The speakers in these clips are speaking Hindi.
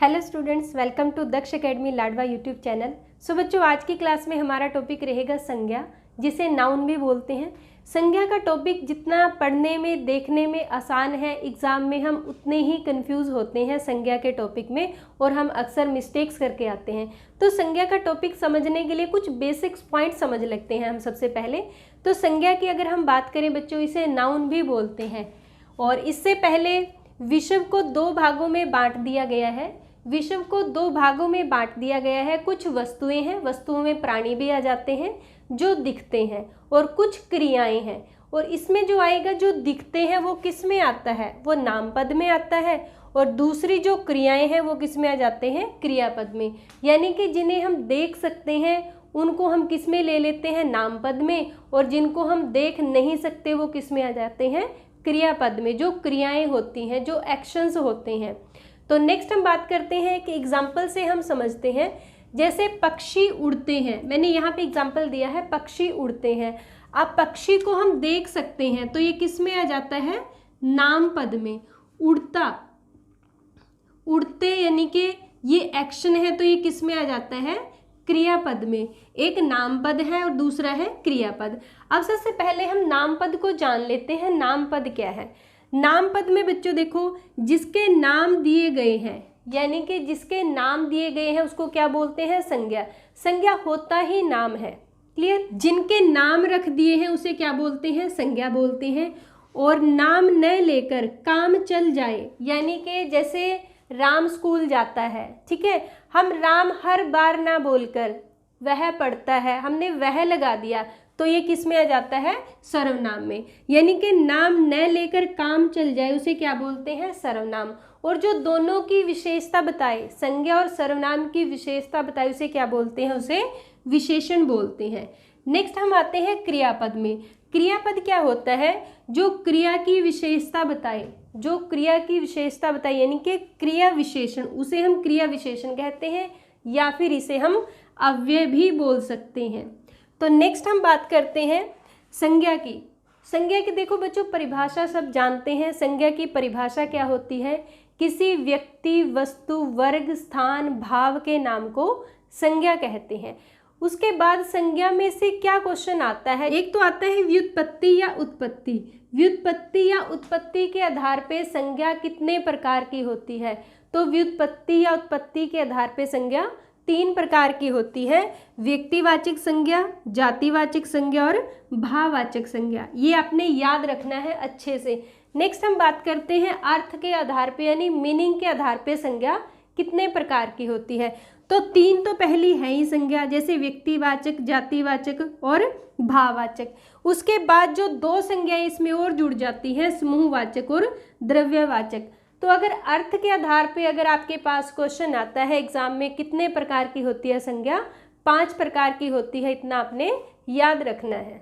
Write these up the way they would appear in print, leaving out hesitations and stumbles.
Hello students, welcome to Daksh academy Ladwa YouTube channel. So बच्चों, आज की क्लास में हमारा टॉपिक रहेगा संज्ञा, जिसे नाउन भी बोलते हैं। संज्ञा का टॉपिक जितना पढ़ने में देखने में आसान है, एग्ज़ाम में हम उतने ही कंफ्यूज होते हैं संज्ञा के टॉपिक में और हम अक्सर मिस्टेक्स करके आते हैं। तो संज्ञा का टॉपिक समझने के लिए कुछ बेसिक्स पॉइंट समझ लेते हैं हम सबसे पहले। तो संज्ञा की अगर हम बात करें बच्चों, इसे नाउन भी बोलते हैं। और इससे पहले विश्व को दो भागों में बांट दिया गया है। विश्व को दो भागों में बांट दिया गया है। कुछ वस्तुएं हैं, वस्तुओं में प्राणी भी आ जाते हैं जो दिखते हैं, और कुछ क्रियाएं हैं। और इसमें जो आएगा, जो दिखते हैं, वो किस में आता है? वो नामपद में आता है। और दूसरी जो क्रियाएं हैं वो किस में आ जाते हैं? क्रियापद में। यानी कि जिन्हें हम देख सकते हैं उनको हम किस में ले लेते हैं? नामपद में। और जिनको हम देख नहीं सकते वो किस में आ जाते हैं? क्रियापद में। जो क्रियाएं होती हैं, जो एक्शंस होते हैं। तो नेक्स्ट हम बात करते हैं कि एग्जाम्पल से हम समझते हैं। जैसे पक्षी उड़ते हैं, मैंने यहाँ पे एग्जाम्पल दिया है, पक्षी उड़ते हैं। अब पक्षी को हम देख सकते हैं तो ये किस में आ जाता है? नामपद में। उड़ता, उड़ते यानी कि ये एक्शन है तो ये किस में आ जाता है? क्रियापद में। एक नामपद है और दूसरा है क्रियापद। अब सबसे पहले हम नामपद को जान लेते हैं। नामपद क्या है? नामपद में बच्चों देखो, जिसके नाम दिए गए हैं, यानी कि जिसके नाम दिए गए हैं उसको क्या बोलते हैं? संज्ञा। संज्ञा होता ही नाम है। क्लियर? जिनके नाम रख दिए हैं उसे क्या बोलते हैं? संज्ञा बोलते हैं। और नाम न लेकर काम चल जाए, यानी कि जैसे राम स्कूल जाता है, ठीक है, हम राम हर बार ना बोलकर वह पढ़ता है, हमने वह लगा दिया तो ये किस में आ जाता है? सर्वनाम में। यानी कि नाम न लेकर काम चल जाए उसे क्या बोलते हैं? सर्वनाम। और जो दोनों की विशेषता बताए, संज्ञा और सर्वनाम की विशेषता बताए, उसे क्या बोलते हैं? उसे विशेषण बोलते हैं। नेक्स्ट हम आते हैं क्रियापद में। क्रियापद क्या होता है? जो क्रिया की विशेषता बताए, जो क्रिया की विशेषता बताए, यानी कि क्रिया विशेषण, उसे हम क्रिया विशेषण कहते हैं, या फिर इसे हम अव्यय भी बोल सकते हैं। तो नेक्स्ट हम बात करते हैं संज्ञा की। संज्ञा की देखो बच्चों, परिभाषा सब जानते हैं। संज्ञा की परिभाषा क्या होती है? किसी व्यक्ति, वस्तु, वर्ग, स्थान, भाव के नाम को संज्ञा कहते हैं। उसके बाद संज्ञा में से क्या क्वेश्चन आता है? एक तो आता है व्युत्पत्ति या उत्पत्ति। व्युत्पत्ति या उत्पत्ति के आधार पे संज्ञा कितने प्रकार की होती है? तो व्युत्पत्ति या उत्पत्ति के आधार पे संज्ञा 3 प्रकार की होती है। व्यक्तिवाचक संज्ञा, जातिवाचक संज्ञा और भाववाचक संज्ञा। ये आपने याद रखना है अच्छे से। नेक्स्ट हम बात करते हैं अर्थ के आधार पे, यानी मीनिंग के आधार पे संज्ञा कितने प्रकार की होती है। तो 3 तो पहली है ही संज्ञा, जैसे व्यक्तिवाचक, जातिवाचक और भाववाचक। उसके बाद जो 2 संज्ञाएं इसमें और जुड़ जाती हैं, समूहवाचक और द्रव्यवाचक। तो अगर अर्थ के आधार पे अगर आपके पास क्वेश्चन आता है एग्जाम में, कितने प्रकार की होती है संज्ञा? 5 प्रकार की होती है, इतना आपने याद रखना है।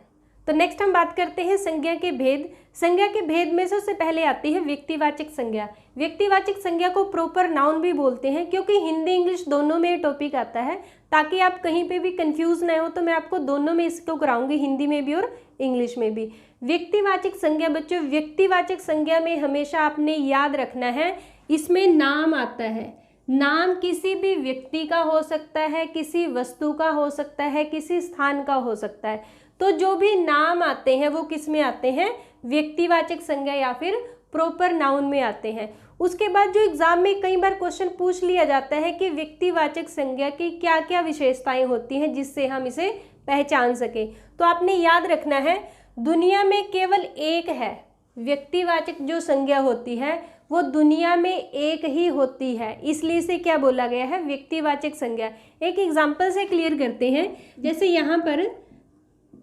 तो नेक्स्ट हम बात करते हैं संज्ञा के भेद। संज्ञा के भेद में सबसे पहले आती है व्यक्तिवाचक संज्ञा। व्यक्तिवाचक संज्ञा को प्रॉपर नाउन भी बोलते हैं, क्योंकि हिंदी इंग्लिश दोनों में टॉपिक आता है। ताकि आप कहीं पे भी कंफ्यूज ना हो तो मैं आपको दोनों में इसको कराऊंगी, हिंदी में भी और इंग्लिश में भी। व्यक्तिवाचक संज्ञा बच्चों, व्यक्तिवाचक संज्ञा में हमेशा आपने याद रखना है, इसमें नाम आता है। नाम किसी भी व्यक्ति का हो सकता है, किसी वस्तु का हो सकता है, किसी स्थान का हो सकता है। तो जो भी नाम आते हैं वो किस में आते हैं? व्यक्तिवाचक संज्ञा या फिर प्रॉपर नाउन में आते हैं। उसके बाद जो एग्जाम में कई बार क्वेश्चन पूछ लिया जाता है कि व्यक्तिवाचक संज्ञा की क्या क्या विशेषताएं होती हैं जिससे हम इसे पहचान सकें। तो आपने याद रखना है, दुनिया में केवल एक है व्यक्तिवाचक जो संज्ञा होती है, वो दुनिया में एक ही होती है, इसलिए इसे क्या बोला गया है? व्यक्तिवाचक संज्ञा। एक एग्जाम्पल से क्लियर करते हैं। जैसे यहाँ पर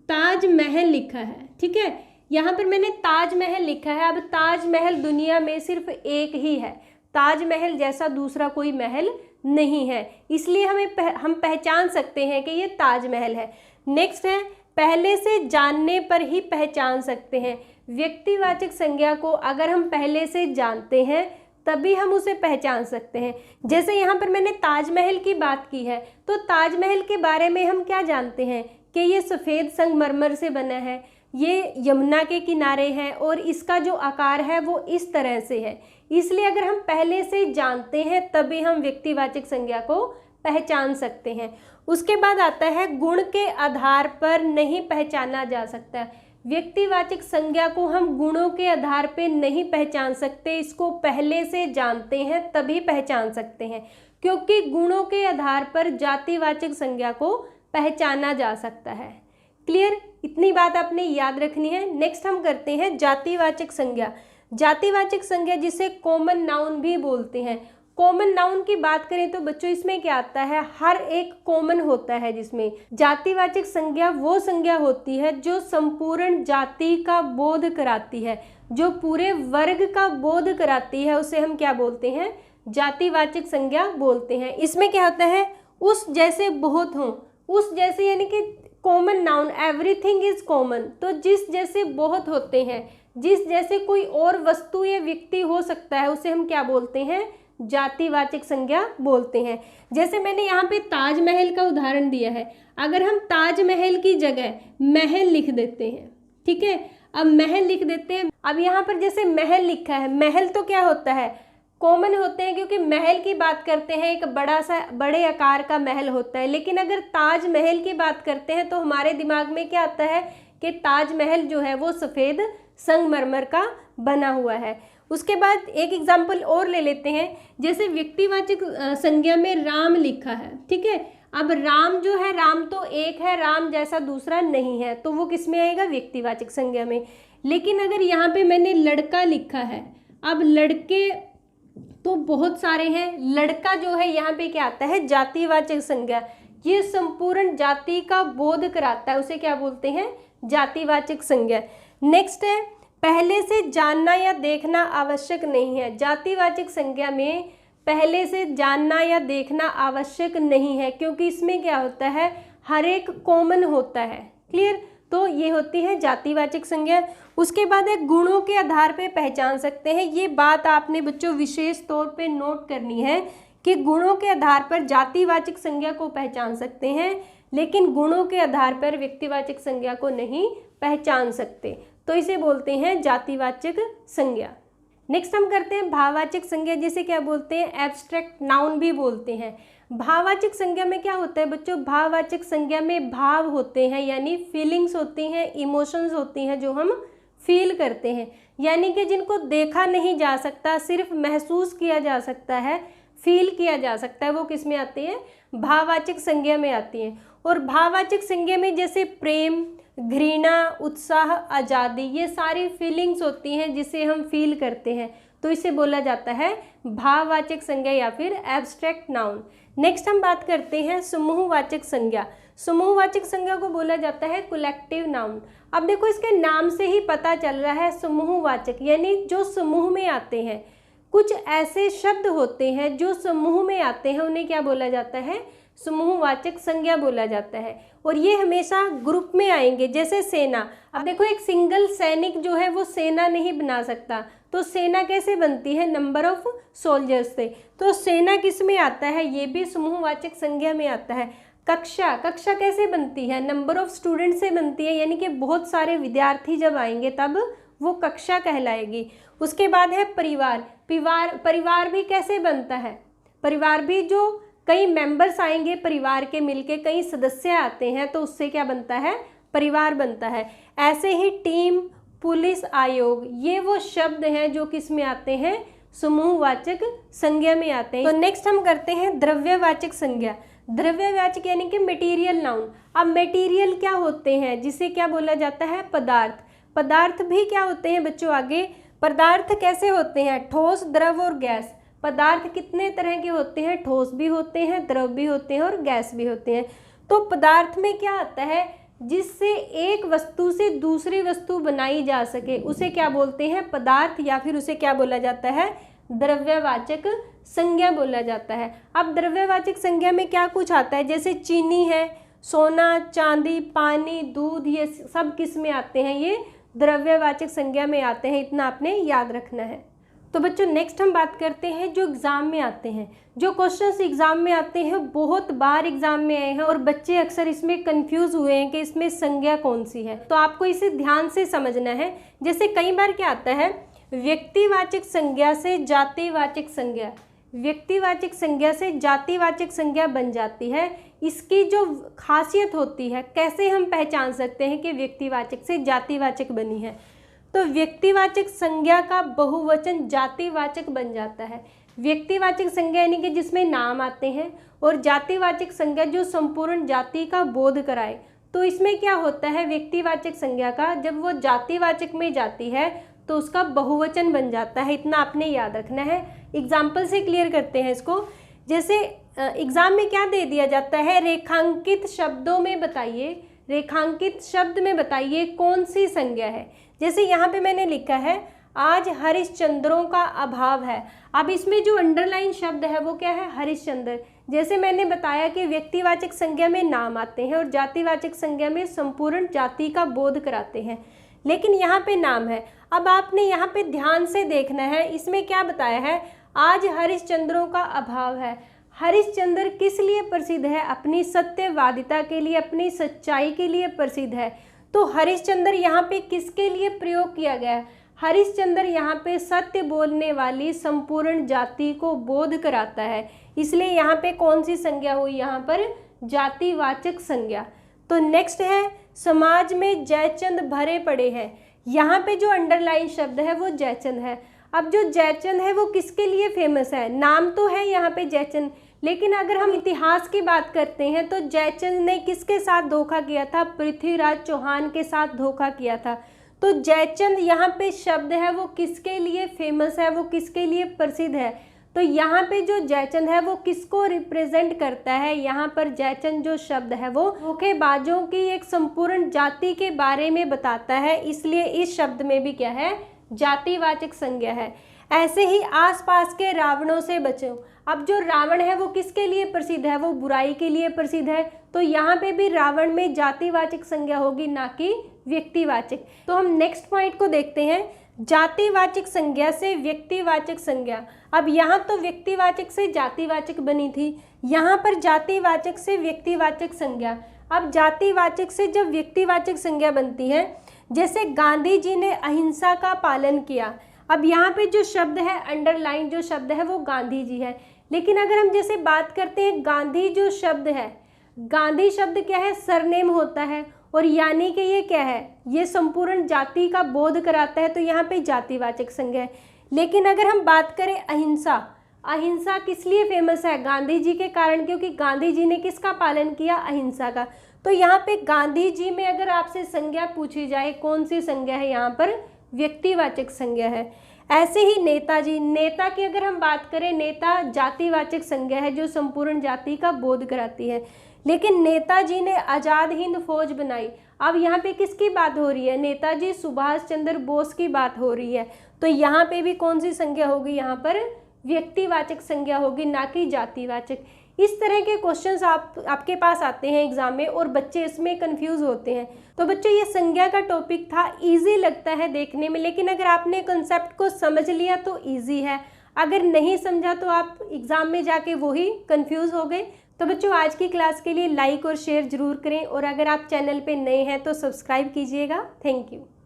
ताजमहल लिखा है, ठीक है, यहाँ पर मैंने ताजमहल लिखा है। अब ताजमहल दुनिया में सिर्फ एक ही है, ताजमहल जैसा दूसरा कोई महल नहीं है, इसलिए हम पहचान सकते हैं कि ये ताजमहल है। नेक्स्ट है, पहले से जानने पर ही पहचान सकते हैं। व्यक्तिवाचक संज्ञा को अगर हम पहले से जानते हैं तभी हम उसे पहचान सकते हैं। जैसे यहाँ पर मैंने ताजमहल की बात की है, तो ताजमहल के बारे में हम क्या जानते हैं कि ये सफ़ेद संगमरमर से बना है, ये यमुना के किनारे है और इसका जो आकार है वो इस तरह से है। इसलिए अगर हम पहले से जानते हैं तभी हम व्यक्तिवाचक संज्ञा को पहचान सकते हैं। उसके बाद आता है गुण के आधार पर नहीं पहचाना जा सकता। व्यक्तिवाचक संज्ञा को हम गुणों के आधार पर नहीं पहचान सकते, इसको पहले से जानते हैं तभी पहचान सकते हैं, क्योंकि गुणों के आधार पर जातिवाचक संज्ञा को पहचाना जा सकता है। क्लियर, इतनी बात आपने याद रखनी है। नेक्स्ट हम करते हैं जातिवाचक संज्ञा। जातिवाचक संज्ञा जिसे कॉमन नाउन भी बोलते हैं। कॉमन नाउन की बात करें तो बच्चों इसमें क्या आता है, हर एक कॉमन होता है जिसमें। जातिवाचक संज्ञा वो संज्ञा होती है जो संपूर्ण जाति का बोध कराती है, जो पूरे वर्ग का बोध कराती है, उसे हम क्या बोलते हैं, जातिवाचक संज्ञा बोलते हैं। इसमें क्या होता है, उस जैसे बहुत हों, उस जैसे यानी कि common noun, everything is common, तो जिस जैसे बहुत होते हैं, जिस जैसे कोई और वस्तु या व्यक्ति हो सकता है, उसे हम क्या बोलते हैं, जातिवाचक संज्ञा बोलते हैं। जैसे मैंने यहाँ पे ताजमहल का उदाहरण दिया है, अगर हम ताजमहल की जगह महल लिख देते हैं, ठीक है, अब महल लिख देते हैं, अब यहाँ पर जैसे महल लिखा है, महल तो क्या होता है, कॉमन होते हैं, क्योंकि महल की बात करते हैं एक बड़े आकार का महल होता है। लेकिन अगर ताजमहल की बात करते हैं तो हमारे दिमाग में क्या आता है कि ताजमहल जो है वो सफ़ेद संगमरमर का बना हुआ है। उसके बाद एक एग्जाम्पल और ले लेते हैं, जैसे व्यक्तिवाचक संज्ञा में राम लिखा है, ठीक है, अब राम जो है, राम तो एक है, राम जैसा दूसरा नहीं है, तो वो किस में आएगा, व्यक्तिवाचक संज्ञा में। लेकिन अगर यहाँ पे मैंने लड़का लिखा है, अब लड़के तो बहुत सारे हैं, लड़का जो है यहाँ पे क्या आता है, जातिवाचक संज्ञा, ये संपूर्ण जाति का बोध कराता है, उसे क्या बोलते हैं, जातिवाचक संज्ञा। नेक्स्ट है पहले से जानना या देखना आवश्यक नहीं है। जातिवाचक संज्ञा में पहले से जानना या देखना आवश्यक नहीं है, क्योंकि इसमें क्या होता है, हर एक कॉमन होता है। क्लियर, तो ये होती है जातिवाचक संज्ञा। उसके बाद है गुणों के आधार पे पहचान सकते हैं। ये बात आपने बच्चों विशेष तौर पे नोट करनी है कि गुणों के आधार पर जातिवाचक संज्ञा को पहचान सकते हैं, लेकिन गुणों के आधार पर व्यक्तिवाचक संज्ञा को नहीं पहचान सकते, तो इसे बोलते हैं जातिवाचक संज्ञा। नेक्स्ट हम करते हैं भाववाचक संज्ञा, जिसे क्या बोलते हैं, एब्स्ट्रैक्ट नाउन भी बोलते हैं। भाववाचक संज्ञा में क्या होता है बच्चों, भाववाचक संज्ञा में भाव होते हैं, यानी फीलिंग्स होती हैं, इमोशंस होती हैं जो हम फील करते हैं, यानी कि जिनको देखा नहीं जा सकता, सिर्फ महसूस किया जा सकता है, फील किया जा सकता है, वो किस में आती है, भाववाचक संज्ञा में आती हैं। और भाववाचक संज्ञा में जैसे प्रेम, घृणा, उत्साह, आज़ादी, ये सारी फीलिंग्स होती हैं जिसे हम फील करते हैं, तो इसे बोला जाता है भाववाचक संज्ञा या फिर एब्स्ट्रैक्ट नाउन। नेक्स्ट हम बात करते हैं समूहवाचक संज्ञा। समूहवाचक संज्ञा को बोला जाता है कलेक्टिव नाउन। अब देखो इसके नाम से ही पता चल रहा है समूहवाचक, यानी जो समूह में आते हैं। कुछ ऐसे शब्द होते हैं जो समूह में आते हैं, उन्हें क्या बोला जाता है, समूहवाचक संज्ञा बोला जाता है, और ये हमेशा ग्रुप में आएंगे, जैसे सेना। अब देखो एक सिंगल सैनिक जो है वो सेना नहीं बना सकता, तो सेना कैसे बनती है, नंबर ऑफ सोल्जर्स से, तो सेना किस में आता है, ये भी समूहवाचक संज्ञा में आता है। कक्षा, कक्षा कैसे बनती है, नंबर ऑफ स्टूडेंट से बनती है, यानी कि बहुत सारे विद्यार्थी जब आएंगे तब वो कक्षा कहलाएगी। उसके बाद है परिवार। परिवार भी कैसे बनता है, परिवार भी जो कई मेंबर्स आएंगे परिवार के मिलके, कई सदस्य आते हैं, तो उससे क्या बनता है, परिवार बनता है। ऐसे ही टीम, पुलिस, आयोग, ये वो शब्द हैं जो किस में आते हैं, समूहवाचक संज्ञा में आते हैं। तो नेक्स्ट हम करते हैं द्रव्यवाचक संज्ञा। द्रव्यवाचक यानी कि मटेरियल नाउन। अब मटेरियल क्या होते हैं, जिसे क्या बोला जाता है, पदार्थ। पदार्थ भी क्या होते हैं बच्चों, आगे पदार्थ कैसे होते हैं, ठोस, द्रव और गैस। पदार्थ कितने तरह के होते हैं, ठोस भी होते हैं, द्रव भी होते हैं और गैस भी होते हैं। तो पदार्थ में क्या आता है, जिससे एक वस्तु से दूसरी वस्तु बनाई जा सके, उसे क्या बोलते हैं, पदार्थ, या फिर उसे क्या बोला जाता है, द्रव्यवाचक संज्ञा बोला जाता है। अब द्रव्यवाचक संज्ञा में क्या कुछ आता है, जैसे चीनी है, सोना, चांदी, पानी, दूध, ये सब किस में आते हैं, ये द्रव्यवाचक संज्ञा में आते हैं, इतना आपने याद रखना है। तो बच्चों नेक्स्ट हम बात करते हैं जो एग्ज़ाम में आते हैं, जो क्वेश्चंस एग्ज़ाम में आते हैं, बहुत बार एग्ज़ाम में आए हैं और बच्चे अक्सर इसमें कंफ्यूज हुए हैं कि इसमें संज्ञा कौन सी है, तो आपको इसे ध्यान से समझना है। जैसे कई बार क्या आता है, व्यक्तिवाचक संज्ञा से जातिवाचक संज्ञा, व्यक्तिवाचक संज्ञा से जातिवाचक संज्ञा बन जाती है। इसकी जो खासियत होती है, कैसे हम पहचान सकते हैं कि व्यक्तिवाचक से जातिवाचक बनी है, तो व्यक्तिवाचक संज्ञा का बहुवचन जातिवाचक बन जाता है। व्यक्तिवाचक संज्ञा यानी कि जिसमें नाम आते हैं, और जातिवाचक संज्ञा जो संपूर्ण जाति का बोध कराए। तो इसमें क्या होता है, व्यक्तिवाचक संज्ञा का जब वो जातिवाचक में जाती है तो उसका बहुवचन बन जाता है। इतना आपने याद रखना है। एग्जाम्पल से क्लियर करते हैं इसको। जैसे एग्जाम में क्या दे दिया जाता है, रेखांकित शब्दों में बताइए, रेखांकित शब्द में बताइए कौन सी संज्ञा है। जैसे यहाँ पे मैंने लिखा है आज हरिश्चंद्रों का अभाव है। अब इसमें जो अंडरलाइन शब्द है वो क्या है, हरिश्चंद्र। जैसे मैंने बताया कि व्यक्तिवाचक संज्ञा में नाम आते हैं और जातिवाचक संज्ञा में संपूर्ण जाति का बोध कराते हैं, लेकिन यहाँ पे नाम है। अब आपने यहाँ पे ध्यान से देखना है, इसमें क्या बताया है, आज हरिश्चंद्रों का अभाव है। हरिश्चंद्र किस लिए प्रसिद्ध है, अपनी सत्यवादिता के लिए, अपनी सच्चाई के लिए प्रसिद्ध है। तो हरिश्चंद्र यहाँ पे किसके लिए प्रयोग किया गया है, हरिश्चंद्र यहाँ पे सत्य बोलने वाली संपूर्ण जाति को बोध कराता है, इसलिए यहाँ पे कौन सी संज्ञा हुई, यहाँ पर जातिवाचक संज्ञा। तो नेक्स्ट है समाज में जयचंद भरे पड़े हैं। यहाँ पे जो अंडरलाइन शब्द है वो जयचंद है। अब जो जयचंद है वो किसके लिए फेमस है, नाम तो है यहाँ पे जयचंद, लेकिन अगर हम इतिहास की बात करते हैं तो जयचंद ने किसके साथ धोखा किया था, पृथ्वीराज चौहान के साथ धोखा किया था। तो जयचंद यहाँ पे शब्द है वो किसके लिए फेमस है, वो किसके लिए प्रसिद्ध है। तो यहाँ पे जो जयचंद है वो किसको रिप्रेजेंट करता है, यहाँ पर जयचंद जो शब्द है वो धोखेबाजों की एक संपूर्ण जाति के बारे में बताता है, इसलिए इस शब्द में भी क्या है, जातिवाचक संज्ञा है। ऐसे ही आसपास के रावणों से बचो। अब जो रावण है वो किसके लिए प्रसिद्ध है, वो बुराई के लिए प्रसिद्ध है। तो यहाँ पे भी रावण में जातिवाचक संज्ञा होगी, ना कि व्यक्तिवाचक। तो हम नेक्स्ट पॉइंट को देखते हैं, जातिवाचक संज्ञा से व्यक्तिवाचक संज्ञा। अब यहाँ तो व्यक्तिवाचक से जातिवाचक बनी थी, यहाँ पर जातिवाचक से व्यक्तिवाचक संज्ञा। अब जातिवाचक से जब व्यक्तिवाचक संज्ञा बनती है, जैसे गांधी जी ने अहिंसा का पालन किया। अब यहाँ पे जो शब्द है, अंडरलाइन जो शब्द है वो गांधी जी है, लेकिन अगर हम जैसे बात करते हैं, गांधी जो शब्द है, गांधी शब्द क्या है, सरनेम होता है, और यानी कि ये क्या है, ये संपूर्ण जाति का बोध कराता है, तो यहाँ पे जातिवाचक संज्ञा है। लेकिन अगर हम बात करें अहिंसा, अहिंसा किस लिए फेमस है, गांधी जी के कारण, क्योंकि गांधी जी ने किसका पालन किया, अहिंसा का। तो यहाँ पे गांधी जी में अगर आपसे संज्ञा पूछी जाए, कौन सी संज्ञा है, यहाँ पर व्यक्तिवाचक संज्ञा है। ऐसे ही नेताजी, नेता की अगर हम बात करें, नेता जातिवाचक संज्ञा है जो संपूर्ण जाति का बोध कराती है। लेकिन नेताजी ने आज़ाद हिंद फौज बनाई। अब यहाँ पे किसकी बात हो रही है, नेताजी सुभाष चंद्र बोस की बात हो रही है। तो यहाँ पे भी कौन सी संज्ञा होगी, यहाँ पर व्यक्तिवाचक संज्ञा होगी, ना कि जातिवाचक। इस तरह के क्वेश्चंस आपके पास आते हैं एग्जाम में और बच्चे इसमें कंफ्यूज होते हैं। तो बच्चों ये संज्ञा का टॉपिक था, इजी लगता है देखने में, लेकिन अगर आपने कंसेप्ट को समझ लिया तो इजी है, अगर नहीं समझा तो आप एग्जाम में जाके वही कंफ्यूज हो गए। तो बच्चों आज की क्लास के लिए लाइक और शेयर जरूर करें, और अगर आप चैनल पे नए हैं तो सब्सक्राइब कीजिएगा। Thank you.